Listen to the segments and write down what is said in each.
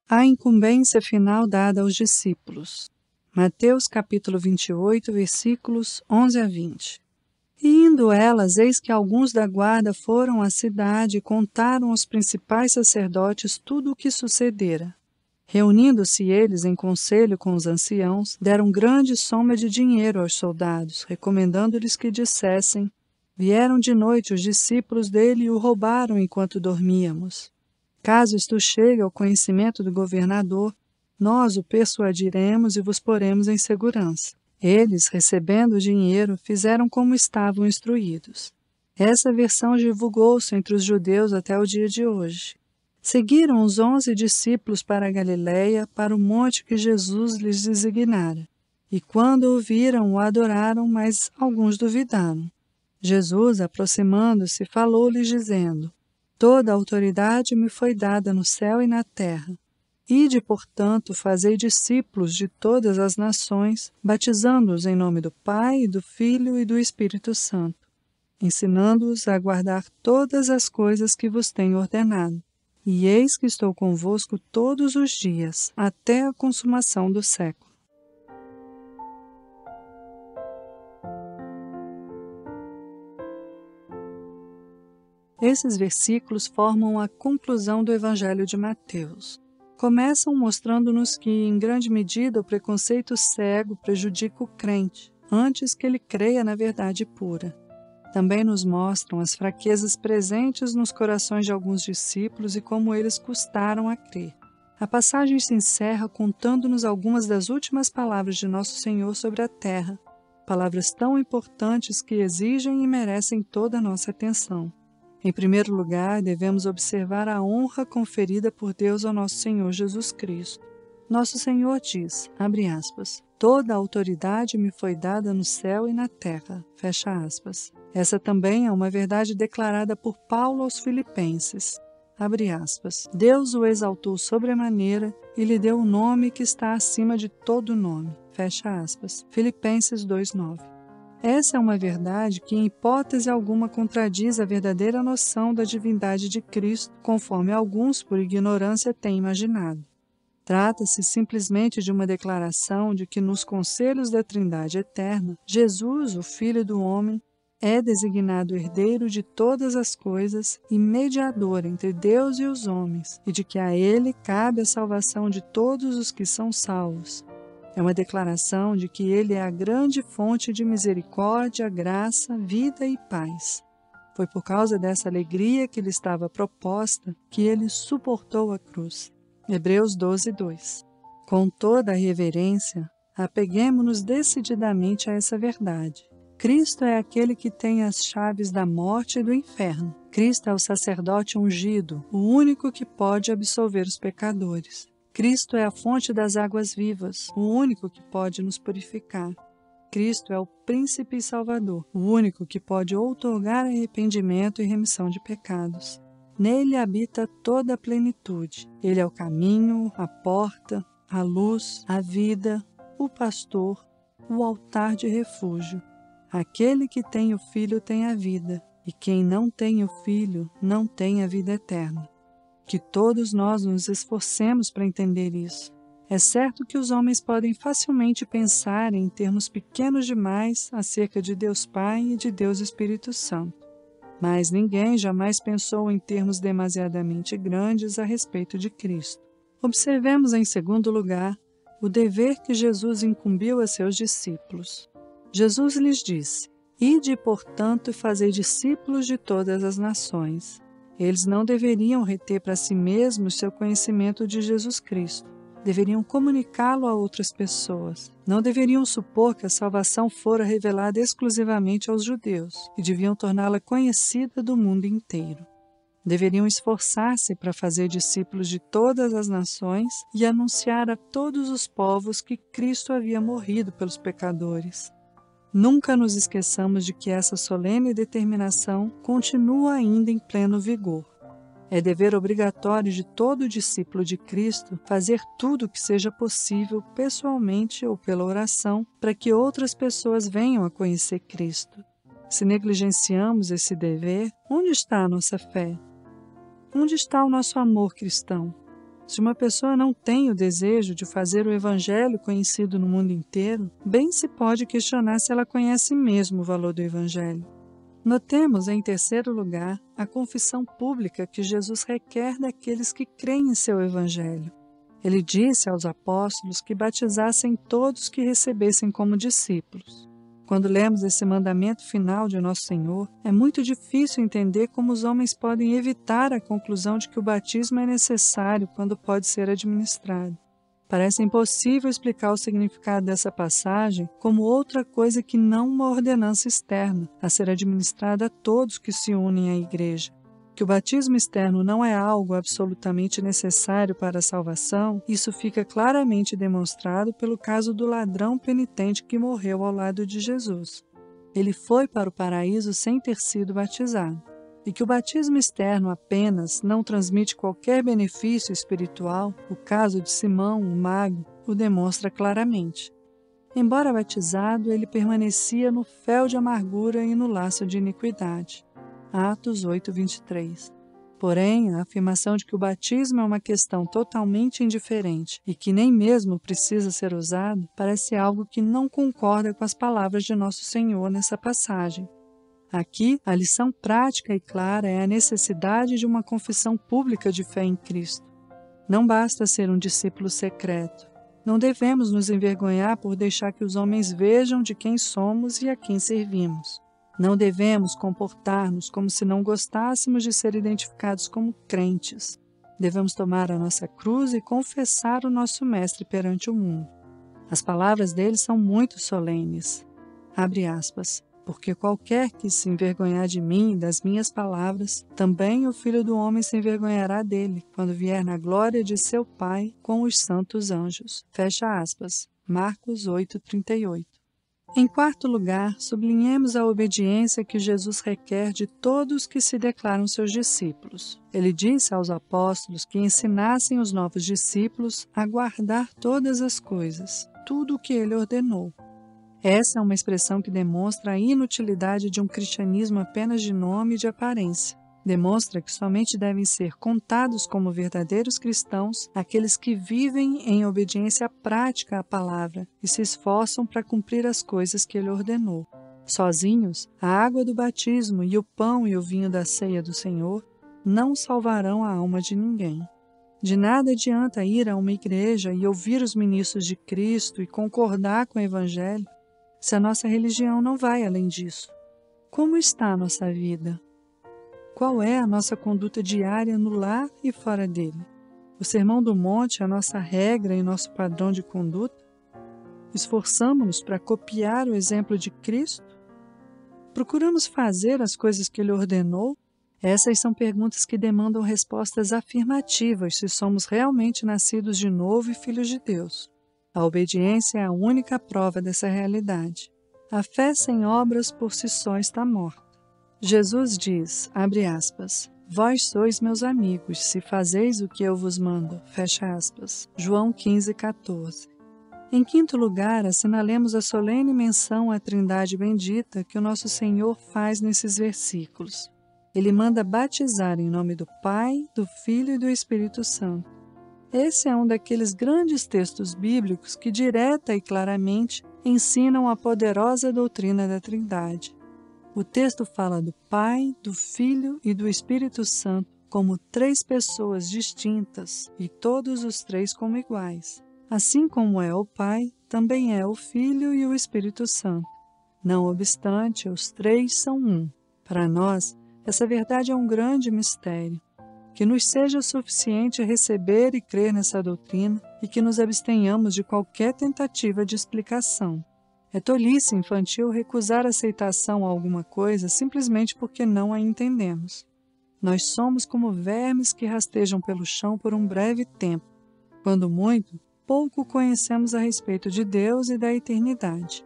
A incumbência final dada aos discípulos. Mateus capítulo 28, versículos 11 a 20. E indo elas, eis que alguns da guarda foram à cidade e contaram aos principais sacerdotes tudo o que sucedera. Reunindo-se eles em conselho com os anciãos, deram grande soma de dinheiro aos soldados, recomendando-lhes que dissessem: vieram de noite os discípulos dele e o roubaram enquanto dormíamos. Caso isto chegue ao conhecimento do governador, nós o persuadiremos e vos poremos em segurança. Eles, recebendo o dinheiro, fizeram como estavam instruídos. Essa versão divulgou-se entre os judeus até o dia de hoje. Seguiram os 11 discípulos para a Galiléia, para o monte que Jesus lhes designara. E quando o viram, o adoraram, mas alguns duvidaram. Jesus, aproximando-se, falou-lhes dizendo: toda a autoridade me foi dada no céu e na terra. Ide, portanto, fazei discípulos de todas as nações, batizando-os em nome do Pai, e do Filho e do Espírito Santo, ensinando-os a guardar todas as coisas que vos tenho ordenado. E eis que estou convosco todos os dias, até a consumação do século. Esses versículos formam a conclusão do Evangelho de Mateus. Começam mostrando-nos que, em grande medida, o preconceito cego prejudica o crente, antes que ele creia na verdade pura. Também nos mostram as fraquezas presentes nos corações de alguns discípulos e como eles custaram a crer. A passagem se encerra contando-nos algumas das últimas palavras de Nosso Senhor sobre a terra, palavras tão importantes que exigem e merecem toda a nossa atenção. Em primeiro lugar, devemos observar a honra conferida por Deus ao nosso Senhor Jesus Cristo. Nosso Senhor diz, abre aspas, toda a autoridade me foi dada no céu e na terra, fecha aspas. Essa também é uma verdade declarada por Paulo aos Filipenses, abre aspas. Deus o exaltou sobremaneira e lhe deu o nome que está acima de todo nome, fecha aspas. Filipenses 2:9. Essa é uma verdade que, em hipótese alguma, contradiz a verdadeira noção da divindade de Cristo, conforme alguns, por ignorância, têm imaginado. Trata-se simplesmente de uma declaração de que, nos conselhos da Trindade eterna, Jesus, o Filho do Homem, é designado herdeiro de todas as coisas e mediador entre Deus e os homens, e de que a ele cabe a salvação de todos os que são salvos. É uma declaração de que ele é a grande fonte de misericórdia, graça, vida e paz. Foi por causa dessa alegria que lhe estava proposta que ele suportou a cruz. Hebreus 12:2. Com toda a reverência, apeguemo-nos decididamente a essa verdade. Cristo é aquele que tem as chaves da morte e do inferno. Cristo é o sacerdote ungido, o único que pode absolver os pecadores. Cristo é a fonte das águas vivas, o único que pode nos purificar. Cristo é o príncipe e salvador, o único que pode outorgar arrependimento e remissão de pecados. Nele habita toda a plenitude. Ele é o caminho, a porta, a luz, a vida, o pastor, o altar de refúgio. Aquele que tem o Filho tem a vida, e quem não tem o Filho não tem a vida eterna. Que todos nós nos esforcemos para entender isso. É certo que os homens podem facilmente pensar em termos pequenos demais acerca de Deus Pai e de Deus Espírito Santo. Mas ninguém jamais pensou em termos demasiadamente grandes a respeito de Cristo. Observemos, em segundo lugar, o dever que Jesus incumbiu a seus discípulos. Jesus lhes disse: ide, portanto, e fazei discípulos de todas as nações. Eles não deveriam reter para si mesmos seu conhecimento de Jesus Cristo. Deveriam comunicá-lo a outras pessoas. Não deveriam supor que a salvação fora revelada exclusivamente aos judeus e deviam torná-la conhecida do mundo inteiro. Deveriam esforçar-se para fazer discípulos de todas as nações e anunciar a todos os povos que Cristo havia morrido pelos pecadores. Nunca nos esqueçamos de que essa solene determinação continua ainda em pleno vigor. É dever obrigatório de todo discípulo de Cristo fazer tudo o que seja possível pessoalmente ou pela oração para que outras pessoas venham a conhecer Cristo. Se negligenciamos esse dever, onde está a nossa fé? Onde está o nosso amor cristão? Se uma pessoa não tem o desejo de fazer o Evangelho conhecido no mundo inteiro, bem se pode questionar se ela conhece mesmo o valor do Evangelho. Notemos, em terceiro lugar, a confissão pública que Jesus requer daqueles que creem em seu Evangelho. Ele disse aos apóstolos que batizassem todos que recebessem como discípulos. Quando lemos esse mandamento final de Nosso Senhor, é muito difícil entender como os homens podem evitar a conclusão de que o batismo é necessário quando pode ser administrado. Parece impossível explicar o significado dessa passagem como outra coisa que não uma ordenança externa, a ser administrada a todos que se unem à Igreja. Que o batismo externo não é algo absolutamente necessário para a salvação, isso fica claramente demonstrado pelo caso do ladrão penitente que morreu ao lado de Jesus. Ele foi para o paraíso sem ter sido batizado. E que o batismo externo apenas não transmite qualquer benefício espiritual, o caso de Simão, o mago, o demonstra claramente. Embora batizado, ele permanecia no fel de amargura e no laço de iniquidade. Atos 8:23. Porém, a afirmação de que o batismo é uma questão totalmente indiferente e que nem mesmo precisa ser usado, parece algo que não concorda com as palavras de Nosso Senhor nessa passagem. Aqui, a lição prática e clara é a necessidade de uma confissão pública de fé em Cristo. Não basta ser um discípulo secreto. Não devemos nos envergonhar por deixar que os homens vejam de quem somos e a quem servimos. Não devemos comportar-nos como se não gostássemos de ser identificados como crentes. Devemos tomar a nossa cruz e confessar o nosso Mestre perante o mundo. As palavras dele são muito solenes. Abre aspas. Porque qualquer que se envergonhar de mim e das minhas palavras, também o Filho do Homem se envergonhará dele, quando vier na glória de seu Pai com os santos anjos. Fecha aspas. Marcos 8:38. Em quarto lugar, sublinhemos a obediência que Jesus requer de todos que se declaram seus discípulos. Ele disse aos apóstolos que ensinassem os novos discípulos a guardar todas as coisas, tudo o que ele ordenou. Essa é uma expressão que demonstra a inutilidade de um cristianismo apenas de nome e de aparência. Demonstra que somente devem ser contados como verdadeiros cristãos aqueles que vivem em obediência prática à palavra e se esforçam para cumprir as coisas que ele ordenou. Sozinhos, a água do batismo e o pão e o vinho da ceia do Senhor não salvarão a alma de ninguém. De nada adianta ir a uma igreja e ouvir os ministros de Cristo e concordar com o Evangelho se a nossa religião não vai além disso. Como está a nossa vida? Qual é a nossa conduta diária no lar e fora dele? O Sermão do Monte é a nossa regra e nosso padrão de conduta? Esforçamo-nos para copiar o exemplo de Cristo? Procuramos fazer as coisas que ele ordenou? Essas são perguntas que demandam respostas afirmativas se somos realmente nascidos de novo e filhos de Deus. A obediência é a única prova dessa realidade. A fé sem obras por si só está morta. Jesus diz, abre aspas, vós sois meus amigos, se fazeis o que eu vos mando, fecha aspas. João 15:14. Em quinto lugar, assinalemos a solene menção à Trindade bendita que o nosso Senhor faz nesses versículos. Ele manda batizar em nome do Pai, do Filho e do Espírito Santo. Esse é um daqueles grandes textos bíblicos que direta e claramente ensinam a poderosa doutrina da Trindade. O texto fala do Pai, do Filho e do Espírito Santo como três pessoas distintas e todos os três como iguais. Assim como é o Pai, também é o Filho e o Espírito Santo. Não obstante, os três são um. Para nós, essa verdade é um grande mistério. Que nos seja suficiente receber e crer nessa doutrina e que nos abstenhamos de qualquer tentativa de explicação. É tolice infantil recusar aceitação a alguma coisa simplesmente porque não a entendemos. Nós somos como vermes que rastejam pelo chão por um breve tempo. Quando muito, pouco conhecemos a respeito de Deus e da eternidade.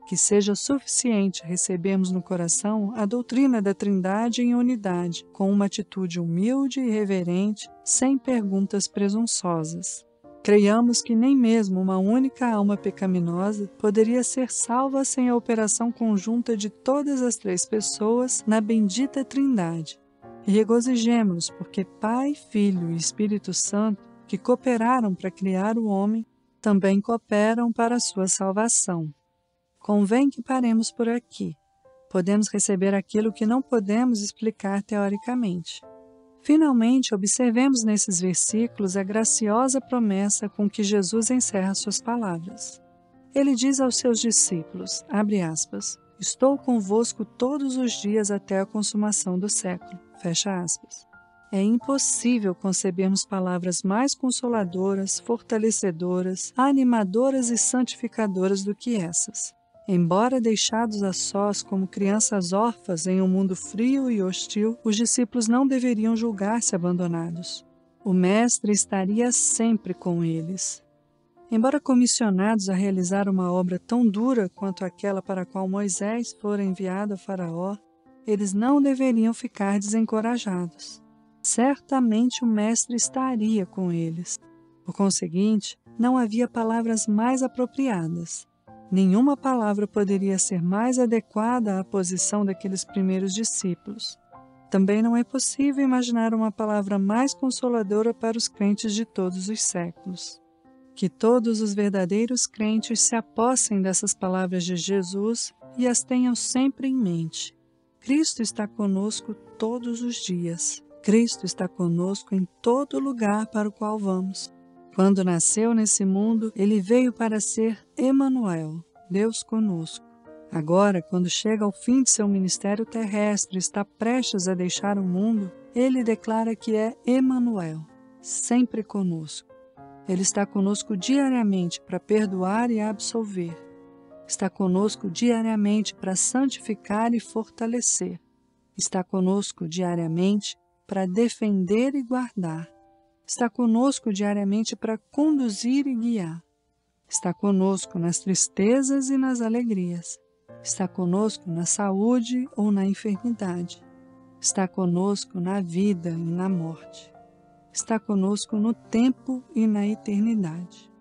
Que seja suficiente recebermos no coração a doutrina da Trindade em unidade, com uma atitude humilde e reverente, sem perguntas presunçosas. Creiamos que nem mesmo uma única alma pecaminosa poderia ser salva sem a operação conjunta de todas as três pessoas na bendita Trindade. E regozijemo-nos porque Pai, Filho e Espírito Santo que cooperaram para criar o homem, também cooperam para a sua salvação. Convém que paremos por aqui. Podemos receber aquilo que não podemos explicar teoricamente. Finalmente, observemos nesses versículos a graciosa promessa com que Jesus encerra suas palavras. Ele diz aos seus discípulos, abre aspas, estou convosco todos os dias até a consumação do século, fecha aspas. É impossível concebermos palavras mais consoladoras, fortalecedoras, animadoras e santificadoras do que essas. Embora deixados a sós como crianças órfãs em um mundo frio e hostil, os discípulos não deveriam julgar-se abandonados. O Mestre estaria sempre com eles. Embora comissionados a realizar uma obra tão dura quanto aquela para a qual Moisés fora enviado a Faraó, eles não deveriam ficar desencorajados. Certamente o Mestre estaria com eles. Por conseguinte, não havia palavras mais apropriadas. Nenhuma palavra poderia ser mais adequada à posição daqueles primeiros discípulos. Também não é possível imaginar uma palavra mais consoladora para os crentes de todos os séculos. Que todos os verdadeiros crentes se apossem dessas palavras de Jesus e as tenham sempre em mente. Cristo está conosco todos os dias. Cristo está conosco em todo lugar para o qual vamos. Quando nasceu nesse mundo, ele veio para ser Emanuel, Deus conosco. Agora, quando chega ao fim de seu ministério terrestre e está prestes a deixar o mundo, ele declara que é Emanuel, sempre conosco. Ele está conosco diariamente para perdoar e absolver. Está conosco diariamente para santificar e fortalecer. Está conosco diariamente para defender e guardar. Está conosco diariamente para conduzir e guiar. Está conosco nas tristezas e nas alegrias. Está conosco na saúde ou na enfermidade. Está conosco na vida e na morte. Está conosco no tempo e na eternidade.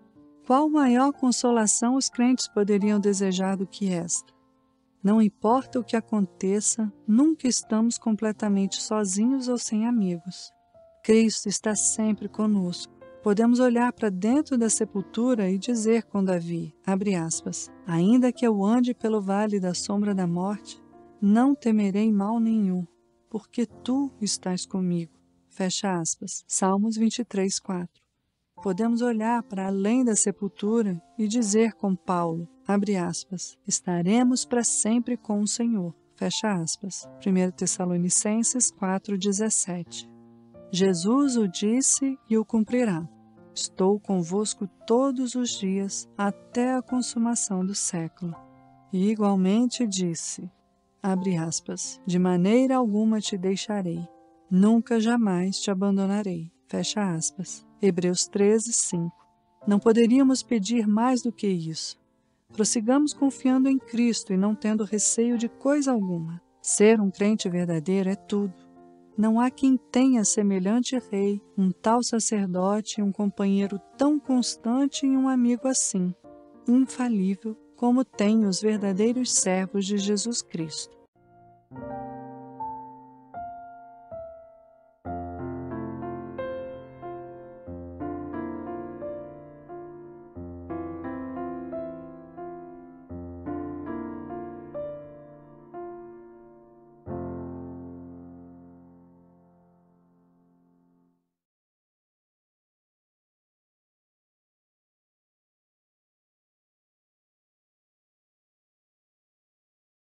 Qual maior consolação os crentes poderiam desejar do que esta? Não importa o que aconteça, nunca estamos completamente sozinhos ou sem amigos. Cristo está sempre conosco. Podemos olhar para dentro da sepultura e dizer com Davi, abre aspas, ainda que eu ande pelo vale da sombra da morte, não temerei mal nenhum, porque tu estás comigo. Fecha aspas. Salmos 23, 4. Podemos olhar para além da sepultura e dizer com Paulo, abre aspas, estaremos para sempre com o Senhor. Fecha aspas. 1 Tessalonicenses 4,17. Jesus o disse e o cumprirá. Estou convosco todos os dias até a consumação do século. E igualmente disse, abre aspas, de maneira alguma te deixarei, nunca jamais te abandonarei. Fecha aspas. Hebreus 13, 5. Não poderíamos pedir mais do que isso. Prossigamos confiando em Cristo e não tendo receio de coisa alguma. Ser um crente verdadeiro é tudo. Não há quem tenha semelhante rei, um tal sacerdote, um companheiro tão constante e um amigo assim, infalível, como têm os verdadeiros servos de Jesus Cristo.